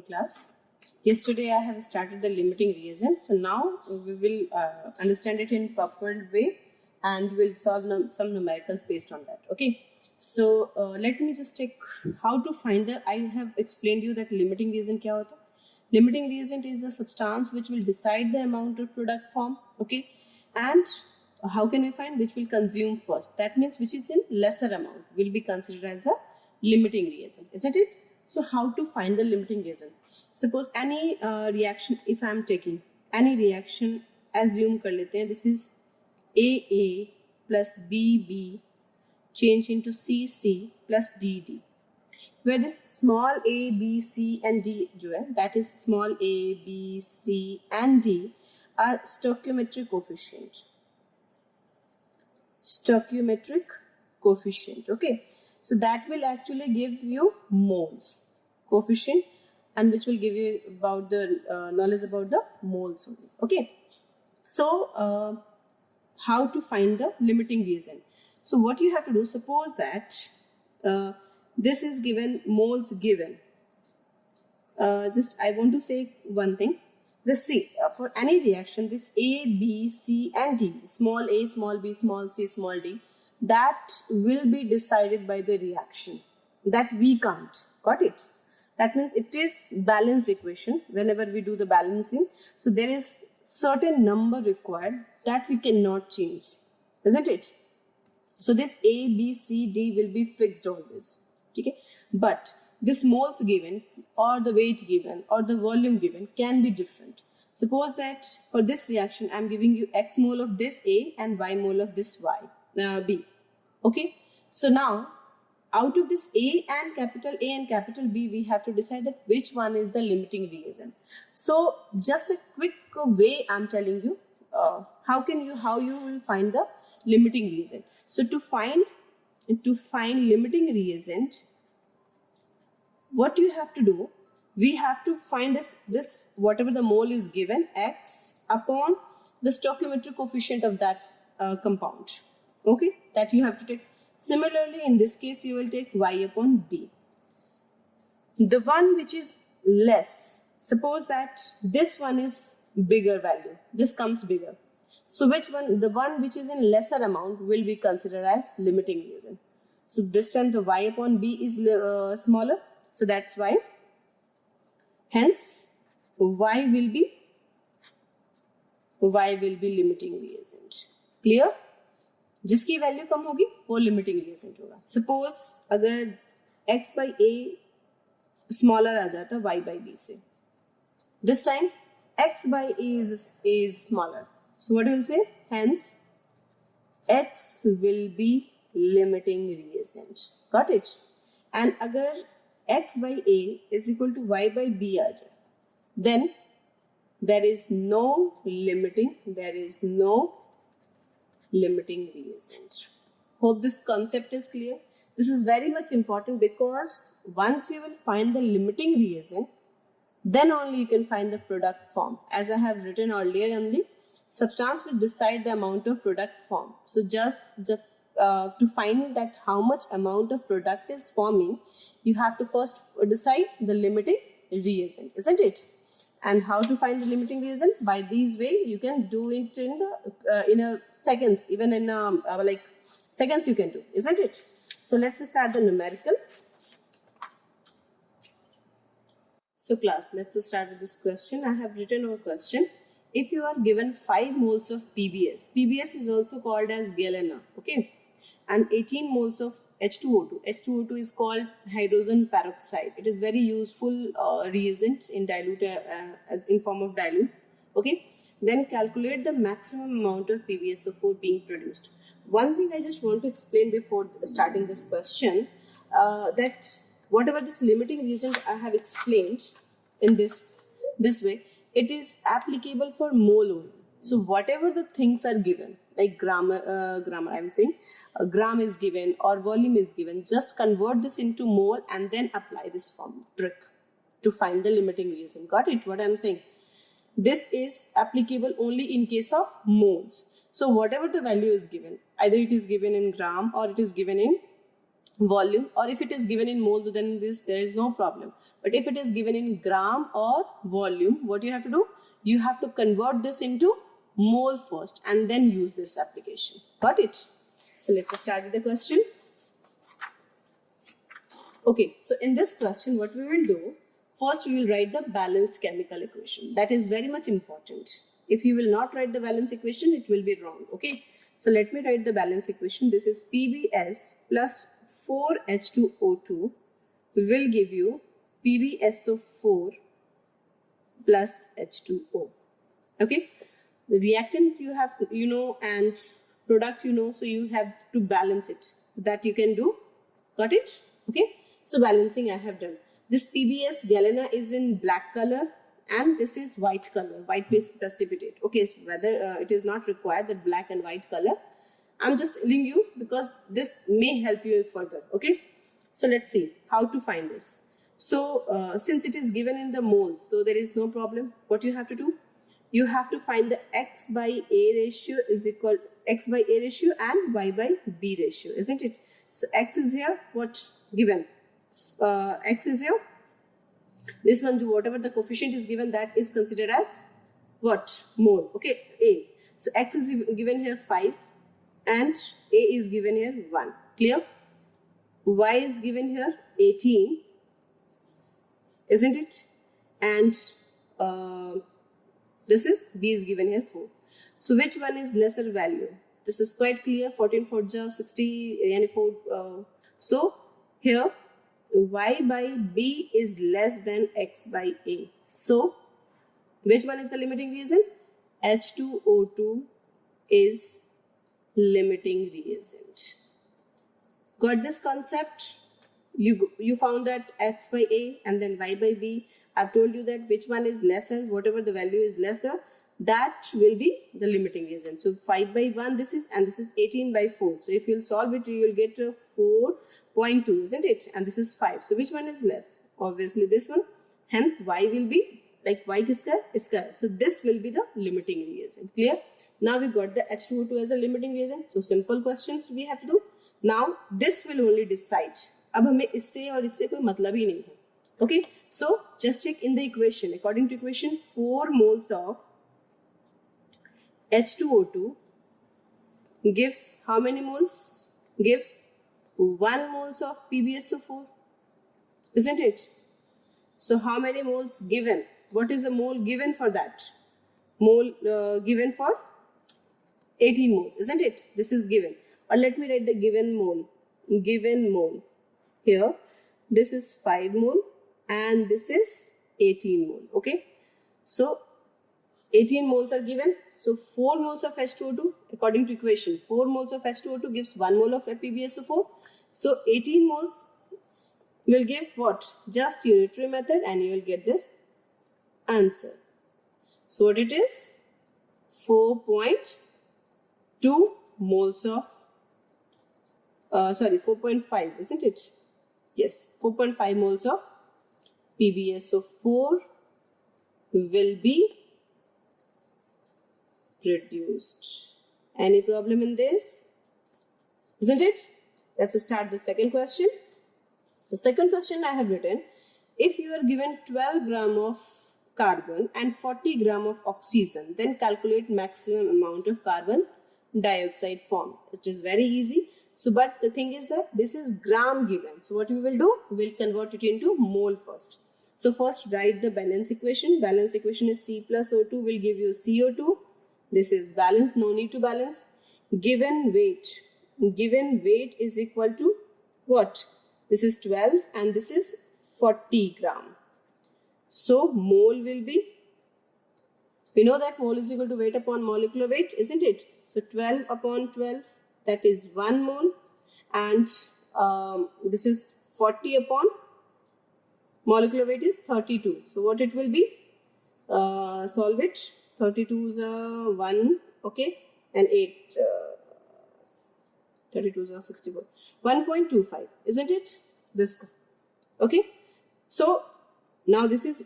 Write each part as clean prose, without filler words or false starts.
class. Yesterday I have started the limiting reagent. So now we will understand it in proper way and we'll solve some numericals based on that. Okay. So let me just take how to find the. I have explained you that limiting reagent kya hota. Limiting reagent is the substance which will decide the amount of product form. Okay. And how can we find which will consume first? That means which is in lesser amount will be considered as the limiting reagent, isn't it? So how to find the limiting reagent? Suppose any reaction, if I am taking any reaction, assume kar lete hain, this is AA plus BB change into CC plus DD, where this small a, b, c and d jo hai, that is small a, b, c and d are stoichiometric coefficient. Stoichiometric coefficient, okay. So that will actually give you moles coefficient and which will give you about the knowledge about the moles only, okay. So how to find the limiting reagent? So what you have to do, suppose that this is given, moles given. Just I want to say one thing. This C, for any reaction, this A, B, C and D, small a, small b, small c, small d, that will be decided by the reaction. That we can't. Got it? That means it is balanced equation whenever we do the balancing. So there is certain number required that we cannot change. Isn't it? So this A, B, C, D will be fixed always. Okay? But this moles given or the weight given or the volume given can be different. Suppose that for this reaction I am giving you X mole of this A and Y mole of this B. Okay. So now out of this A and capital B, we have to decide that which one is the limiting reagent. So just a quick way I am telling you how you will find the limiting reagent. So to find limiting reagent, what you have to do, we have to find this whatever the mole is given, X upon the stoichiometric coefficient of that compound. Okay, that you have to take. Similarly, in this case, you will take Y upon B. The one which is less, suppose that this one is bigger value, this comes bigger. So which one, the one which is in lesser amount will be considered as limiting reagent. So this time the Y upon B is smaller. So that's why. Hence, Y will be limiting reagent. Clear? जिसकी value कम होगी वो limiting reagent होगा. Suppose अगर x by a smaller आ जाता y by b से, this time x by a is smaller. So what we'll say? Hence, x will be limiting reagent. Got it? And अगर x by a is equal to y by b आ जाए, then there is no limiting reagent. Hope this concept is clear. This is very much important because once you will find the limiting reagent, then only you can find the product form. As I have written earlier only, substance will decide the amount of product form. So just to find that how much amount of product is forming, you have to first decide the limiting reagent, isn't it? And how to find the limiting reagent? By these way, you can do it in a seconds, even in like seconds you can do, isn't it? So let's start the numerical. So class, let's start with this question. I have written a question. If you are given 5 moles of PBS, PBS is also called as galena, okay, and 18 moles of H2O2. H2O2 is called hydrogen peroxide. It is very useful reagent in dilute as in form of dilute. Okay. Then calculate the maximum amount of PbSO4 being produced. One thing I just want to explain before starting this question, that whatever this limiting reagent I have explained in this way, it is applicable for mole only. So whatever the things are given, like grammar I'm saying, a gram is given or volume is given, just convert this into mole and then apply this form trick to find the limiting reagent. Got it? What I'm saying? This is applicable only in case of moles. So whatever the value is given, either it is given in gram or it is given in volume, or if it is given in mole, then there is no problem. But if it is given in gram or volume, what you have to do? You have to convert this into mole first and then use this application. Got it? So let's start with the question. Okay, so in this question, what we will do, first we will write the balanced chemical equation. That is very much important. If you will not write the balance equation, it will be wrong. Okay, so let me write the balance equation. This is PbS plus 4H2O2 will give you PbSO4 plus H2O. Okay, the reactant you have, you know, and product you know, so you have to balance it. That you can do. Got it? Okay, so balancing I have done. This PbS galena is in black color and this is white color, white precipitate. Okay, so whether it is not required that black and white color, I'm just telling you because this may help you further. Okay, so let's see how to find this. So since it is given in the moles, so there is no problem. What you have to do? You have to find the X by A ratio is equal X by A ratio and Y by B ratio, isn't it? So X is here, what given? X is here. This one, whatever the coefficient is given, that is considered as what? Mole. Okay, A. So X is given here 5 and A is given here 1. Clear? Y is given here 18, isn't it? And this is B is given here 4. So which one is lesser value? This is quite clear. 14 4 60 and 4. So here Y by B is less than X by A. So which one is the limiting reagent? H2O2 is limiting reagent. Got this concept? You found that X by A and then Y by B. I've told you that which one is lesser, whatever the value is lesser, that will be the limiting reagent. So 5 by 1 this is, and this is 18 by 4. So if you'll solve it, you will get 4.2, isn't it? And this is 5. So which one is less? Obviously this one. Hence Y will be like Y kiska iska. So this will be the limiting reagent. Clear? Now we got the H2O2 as a limiting reagent. So simple questions we have to do. Now this will only decide. अब हमें इससे और इससे कोई मतलब ही नहीं है. Okay, so just check in the equation. According to equation, 4 moles of H2O2 gives how many moles? Gives 1 moles of PbSO4, isn't it? So how many moles given? What is the mole given for that? Mole given for 18 moles, isn't it? This is given. Or let me write the given mole. Given mole. Here, this is 5 mole and this is 18 mole. Okay, so 18 moles are given. So 4 moles of H2O2, according to equation, 4 moles of H2O2 gives 1 mole of PbSO4. So 18 moles will give what? Just unitary method and you will get this answer. So what it is? 4.2 moles of 4.5, isn't it? Yes, 4.5 moles of PbSO4 will be produced. Any problem in this? Isn't it? Let's start the second question. The second question I have written, if you are given 12 gram of carbon and 40 gram of oxygen, then calculate maximum amount of carbon dioxide formed. It is very easy. So, but the thing is that this is gram given. So, what we will do? We will convert it into mole first. So, first write the balance equation. Balance equation is C plus O2 will give you CO2. This is balance, no need to balance. Given weight is equal to what? This is 12 and this is 40 gram. So, mole will be, we know that mole is equal to weight upon molecular weight, isn't it? So, 12 upon 12. That is 1 mole and this is 40 upon molecular weight is 32. So what it will be? Solve it. 32 is 1, okay, and 8. 32 is 64. 1.25, isn't it? This, okay. So now this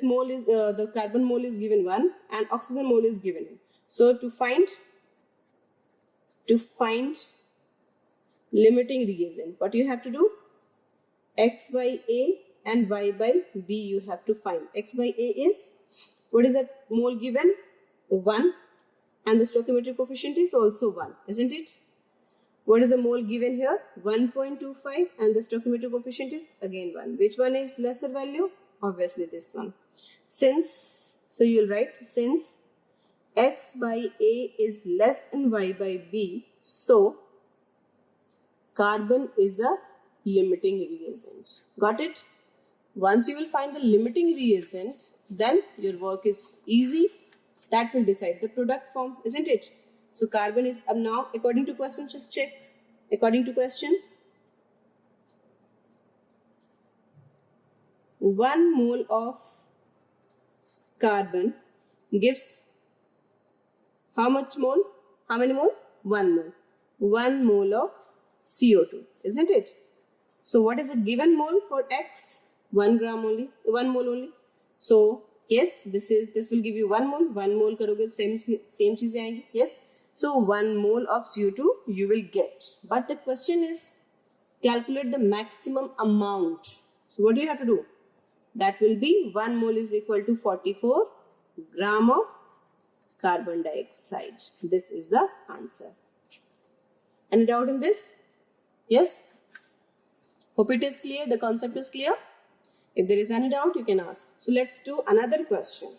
mole is the carbon mole is given 1 and oxygen mole is given. So to find limiting reagent. What you have to do? X by A and Y by B you have to find. X by A is, what is that mole given? 1, and the stoichiometric coefficient is also 1, isn't it? What is the mole given here? 1.25, and the stoichiometric coefficient is again 1. Which one is lesser value? Obviously this one. Since, so you will write, since X by A is less than Y by B, so carbon is the limiting reagent. Got it? Once you will find the limiting reagent, then your work is easy. That will decide the product form, isn't it? So carbon is, now according to question, just check. According to question, 1 mole of carbon gives how much mole? How many mole? 1 mole. 1 mole of CO2, isn't it? So what is the given mole for X? 1 gram only, 1 mole only. So yes, this will give you 1 mole. 1 mole karoge same cheez aayegi. Yes. So 1 mole of CO2 you will get. But the question is, calculate the maximum amount. So what do you have to do? That will be 1 mole is equal to 44 gram of carbon dioxide. This is the answer. Any doubt in this? Yes? Hope it is clear, the concept is clear. If there is any doubt, you can ask. So let's do another question.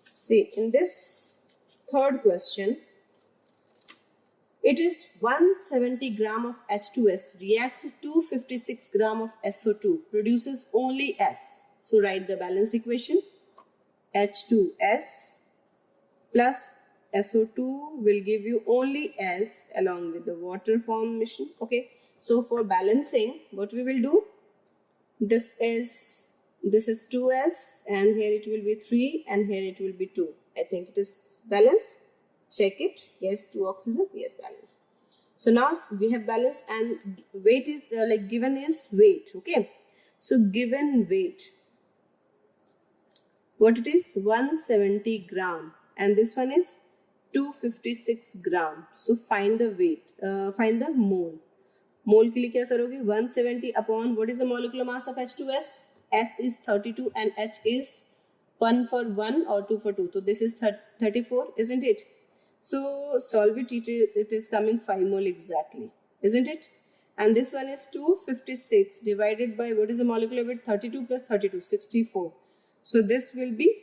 See, in this third question, it is 170 gram of H2S reacts with 256 gram of SO2, produces only S. So write the balance equation. H2S plus SO2 will give you only S along with the water formation. Okay. So for balancing, what we will do? This is 2S, and here it will be 3, and here it will be 2. I think it is balanced. Check it. Yes, 2 oxygen. Yes, balanced. So now we have balance, and weight is given is weight. Okay. So given weight, what it is? 170 gram, and this one is 256 gram. So find the weight, find the mole. Mole के लिए क्या करोगे? 170 upon what is the molecular mass of H2S? S is 32 and H is 1 for 1 or 2 for 2. So this is 34, isn't it? So solve it. It is coming 5 mole exactly, isn't it? And this one is 256 divided by what is the molecular weight? 32 plus 32, 64. So this will be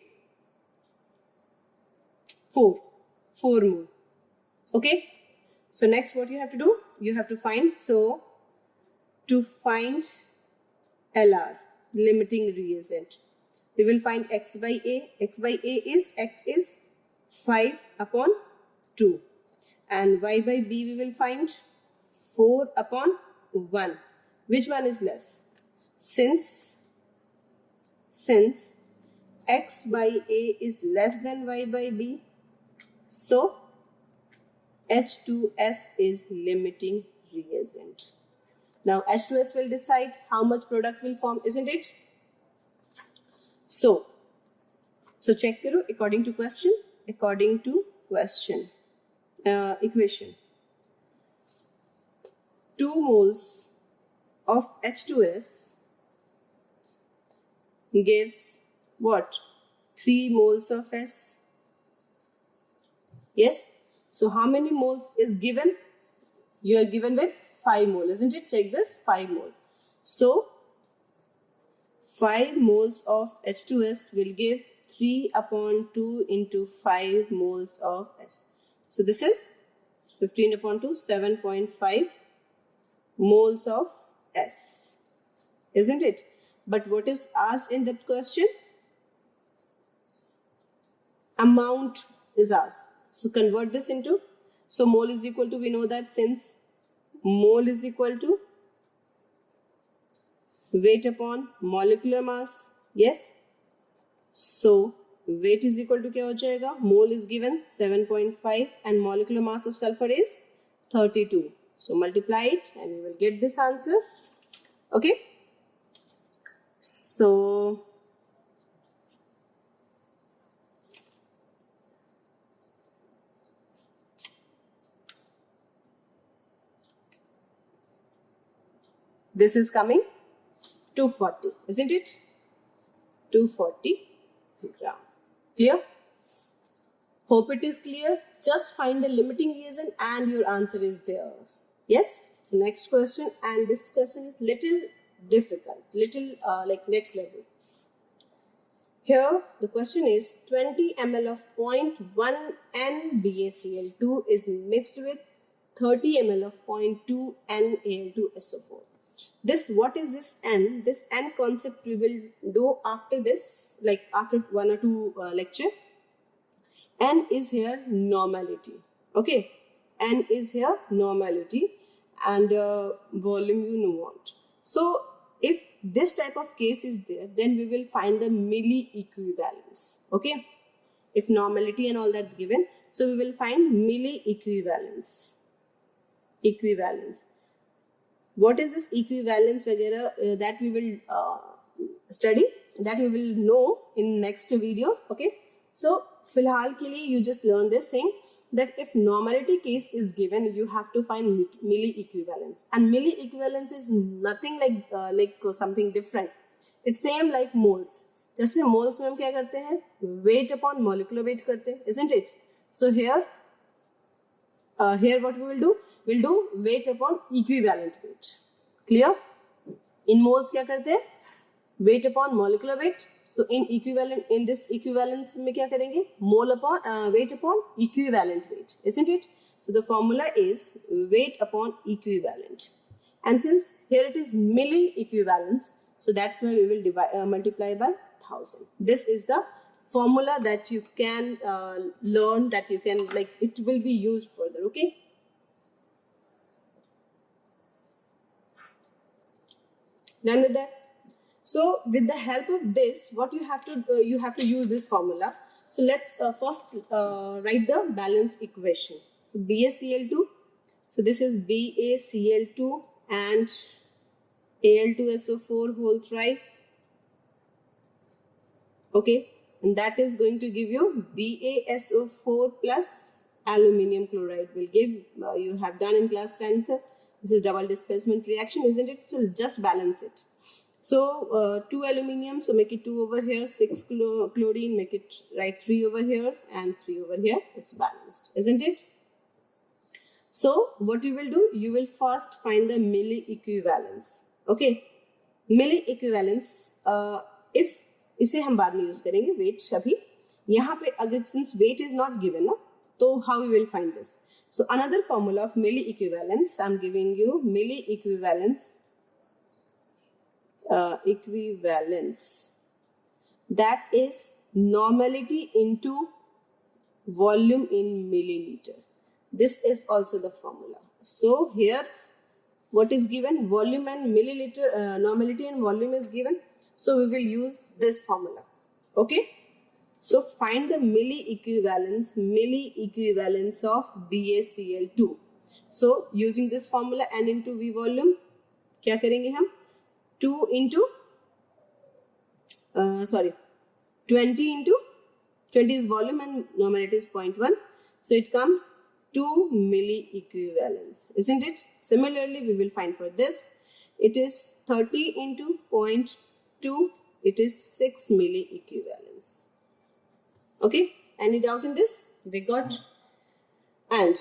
4 mole. Okay. So next what you have to do? You have to find, so to find LR, limiting reagent, we will find X by A. X by A is, X is 5 upon 2. And Y by B we will find 4 upon 1. Which one is less? Since X by A is less than Y by B, so H2S is limiting reagent. Now H2S will decide how much product will form, isn't it? So check karo according to question. According to question, equation, 2 moles of H2S gives what? 3 moles of S. Yes. So how many moles is given? You are given with 5 mole, isn't it? Check this, 5 mole. So 5 moles of H2S will give 3 upon 2 into 5 moles of S. So this is 15 upon 2, 7.5 moles of S, isn't it? But what is asked in that question? Amount is asked. So convert this into, so mole is equal to, we know that since mole is equal to weight upon molecular mass. Yes. So weight is equal to क्या हो जाएगा? Mole is given 7.5 and molecular mass of sulfur is 32. So multiply it and you will get this answer. Okay. So This is coming 240, isn't it? 240 gram. Clear? Hope it is clear. Just find the limiting reagent and your answer is there. Yes? So next question, and this question is little difficult, little like next level. Here the question is 20 ml of 0.1 NBaCl2 is mixed with 30 ml of 0.2 NAl2SO4. This, what is this N? This N concept we will do after this, like after 1 or 2 lecture. N is here normality. Okay, N is here normality, and volume you want. So if this type of case is there, then we will find the milli equivalence. Okay, if normality and all that given, so we will find milli equivalence. What is this equivalence वगैरह that we will study, that we will know in next video. Okay, so फिलहाल के लिए you just learn this thing, that if normality case is given, you have to find milli equivalence, and milli equivalence is nothing like something different. It's same like moles. जैसे moles में हम क्या करते हैं, weight upon molecular weight करते हैं, isn't it? So here what we will do, we'll do weight upon equivalent weight. Clear? In moles क्या करते हैं, weight upon molecular weight. So in this equivalence में क्या करेंगे, mole upon weight upon equivalent weight, isn't it? So the formula is weight upon equivalent, and since here it is milli equivalence, so that's why we will multiply by 1000. This is the formula that you can learn, that you can, like, it will be used further. Okay, done with that? So with the help of this, what you have to use this formula. So let's first write the balanced equation. So BaCl2, so this is BaCl2 and Al2SO4 whole thrice. Okay, and that is going to give you BaSO4 plus aluminium chloride will give, you have done in class 10th. This is double displacement reaction, isn't it? So just balance it. So 2 aluminium, so make it 2 over here, 6 chlorine, make it right 3 over here and 3 over here. It's balanced, isn't it? So what you will do, you will first find the milli equivalence. Okay, milli equivalence, if इसे हम बाद में use करेंगे, weight अभी यहाँ पे अगर since weight is not given ना, तो how you will find this? So another formula of milli equivalence, I'm giving you milli equivalence. That is normality into volume in milliliter. This is also the formula. So here what is given, volume and milliliter, normality and volume is given, so we will use this formula. Okay, so find the milli equivalence of BaCl2. So using this formula, N into V volume, क्या करेंगे हम, 2 into 20 into 20 is volume and normality is 0.1, so it comes 2 milli equivalence, isn't it? Similarly we will find for this, it is 30 into 0.2, it is 6 milli equivalence. Okay, any doubt in this? We got. And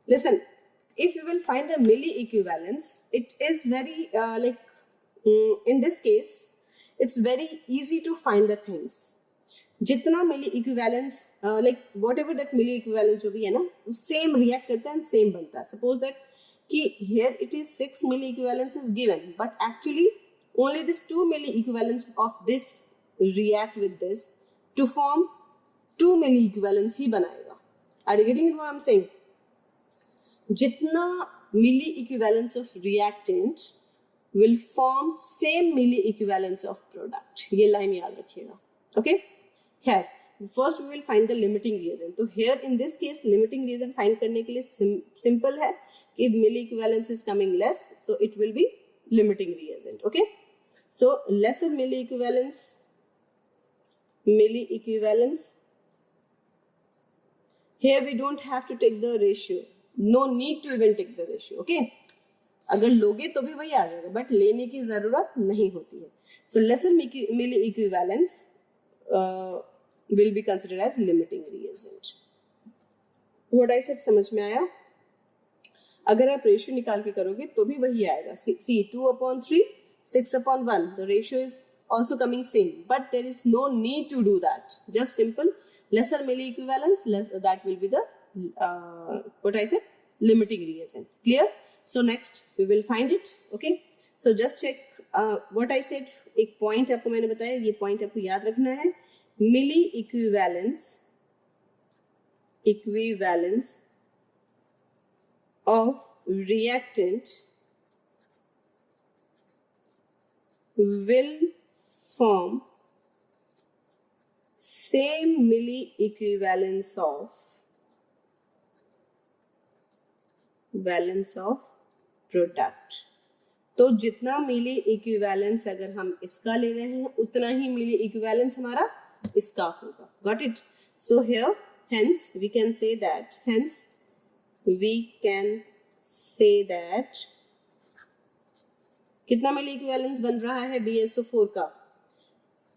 listen, if you will find the milli equivalence, it is very in this case it's very easy to find the things. जितना milli equivalence, like whatever that milli equivalence जो भी है ना, same react करता है, same बनता है. Suppose that कि here it is 6 milli equivalence is given, but actually only this 2 milli equivalence of this react with this to form 2 milli equivalence ही बनाएगा. Are you getting it what I'm saying? जितना milli equivalence of reactant will form same milli equivalence of product. ये line याद रखिएगा. Okay? Here, first we will find the limiting reagent. तो here in this case limiting reagent find करने के लिए simple है कि milli equivalence is coming less, so it will be limiting reagent. Okay? So lesser milli equivalence. Here we don't have to take the ratio. No need to even take the ratio. Okay? अगर लोगे तो भी वही आ जाएगा, but लेने की जरूरत नहीं होती है. So lesser milli equivalence will be considered as limiting reagent. What I said समझ में आया? अगर आप रेशियो निकाल के करोगे तो भी वही आएगा. सी 2/3, 6/1. The ratio is also coming same, but there is no need to do that. Just simple lesser milli equivalence, that will be the what I said, limiting reagent. Clear? So next we will find it. Okay, so just check what I said. एक point आपको मैंने बताया, ये point आपको याद रखना है. मिली equivalence of reactant will form same milli equivalence of product. तो जितना मिली इक्विवेलेंस अगर हम इसका ले रहे हैं उतना ही मिली इक्विवेलेंस हमारा इसका होगा. Got it? So here hence we can say that कितना मिली इक्विवेलेंस बन रहा है BSO4 का?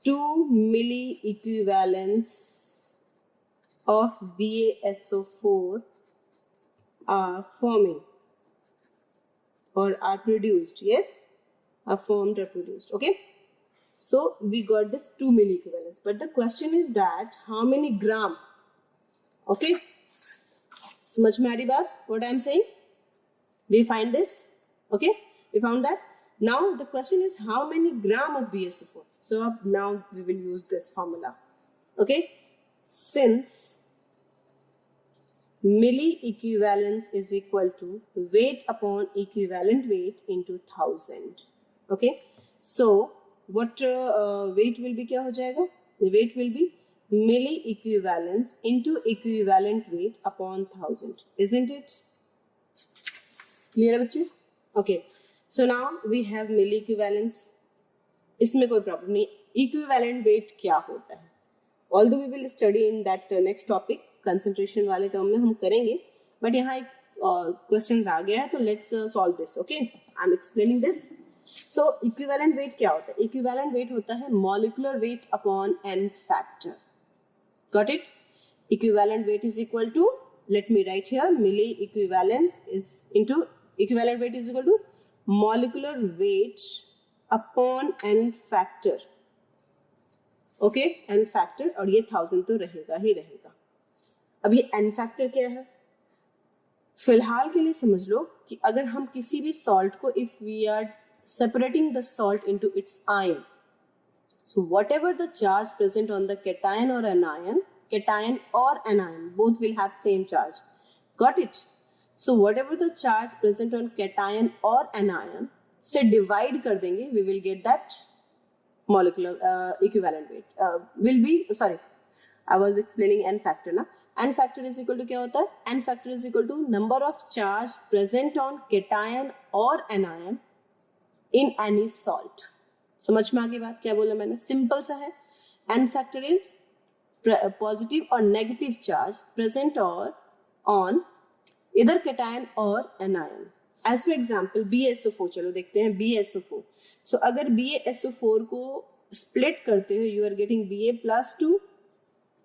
2 milli equivalents of BaSO4 are forming or are produced. Yes, are formed or produced. Okay, so we got this 2 milli equivalents, but the question is that how many gram? Okay, समझ में आ रही बात? What I am saying? We find this. Okay, we found that. Now the question is how many gram of BSO4? So now we will use this formula. Okay, since milli equivalence is equal to weight upon equivalent weight into 1000. Okay, so what weight will be? क्या हो जाएगा? The weight will be milli equivalence into equivalent weight upon 1000. Isn't it? Clear बच्चे? Okay, so now we have milli equivalence. इसमें कोई problem नहीं. Equivalent weight क्या होता है? Although we will study in that next topic, concentration वाले term में हम करेंगे, बट यहाँ एक क्वेश्चन आ गया है तो let's solve this. Okay, I am explaining this. So equivalent weight क्या होता है? इक्विवेलेंट वेट होता है molecular weight upon n factor. Got it? Equivalent weight is equal to, let me write here, milli equivalence is into equivalent weight is equal to molecular weight upon n factor. Okay, n factor, और ये 1000 तो रहेगा ही रहेगा. अब ये N factor क्या है? फिलहाल के लिए समझ लो कि अगर हम किसी भी सॉल्ट को, if we are separating the salt into its ion, so whatever the charge present on the cation or anion, both will have same charge. Got it? So whatever the charge present on cation or anion से divide कर देंगे, we will get that molecular equivalent weight will be, sorry, I was explaining n factor ना. n factor is equal to क्या होता है? n factor is equal to number of charge present on cation or anion in any salt. समझ में आ गई बात? क्या बोला मैंने? सिंपल सा है. n factor is positive or negative charge present or on either cation or anion. As for example BaSO4, चलो देखते हैं BaSO4. So अगर BaSO4 को split करते हो, you are getting Ba plus 2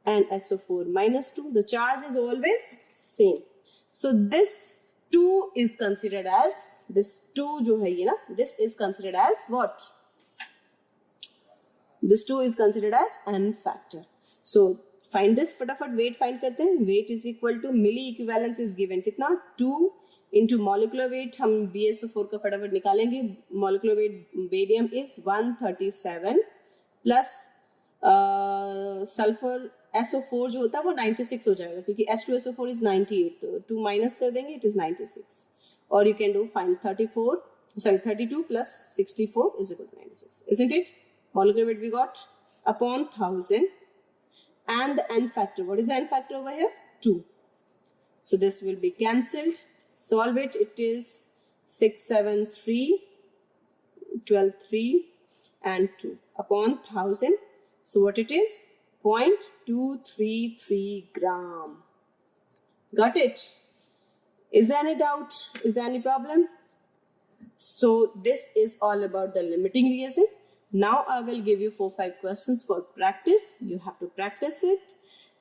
and SO4 minus 2. The charge is always same. So this 2 is considered as, this 2 जो है ये ना, this is considered as what? This 2 is considered as n factor. So find this, फटाफट weight find करते हैं. Weight is equal to milli equivalence is given कितना? 2 into molecular weight. हम BaSO4 का फटाफट निकालेंगे. Molecular weight barium is 137 plus sulfur SO4 जो होता है वो 96 हो जाएगा, क्योंकि H2SO4 is 98, तो 2 माइनस कर देंगे, it is 96. और you can do find 32 plus 64 is equal to 96. Isn't it? Molecular weight we got upon 1000, and the n factor. What is the n factor over here? 2. So this will be cancelled. Solve it. It is 6, 7, 3, 12, 3 and 2 upon 1000. So what it is? 0.233 gram. Got it? Is there any doubt? Is there any problem? So this is all about the limiting reason. Now I will give you 4-5 questions for practice. You have to practice it,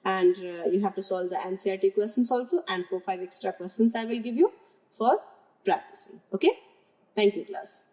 and you have to solve the NCERT questions also, and 4-5 extra questions I will give you for practicing. Okay, thank you class.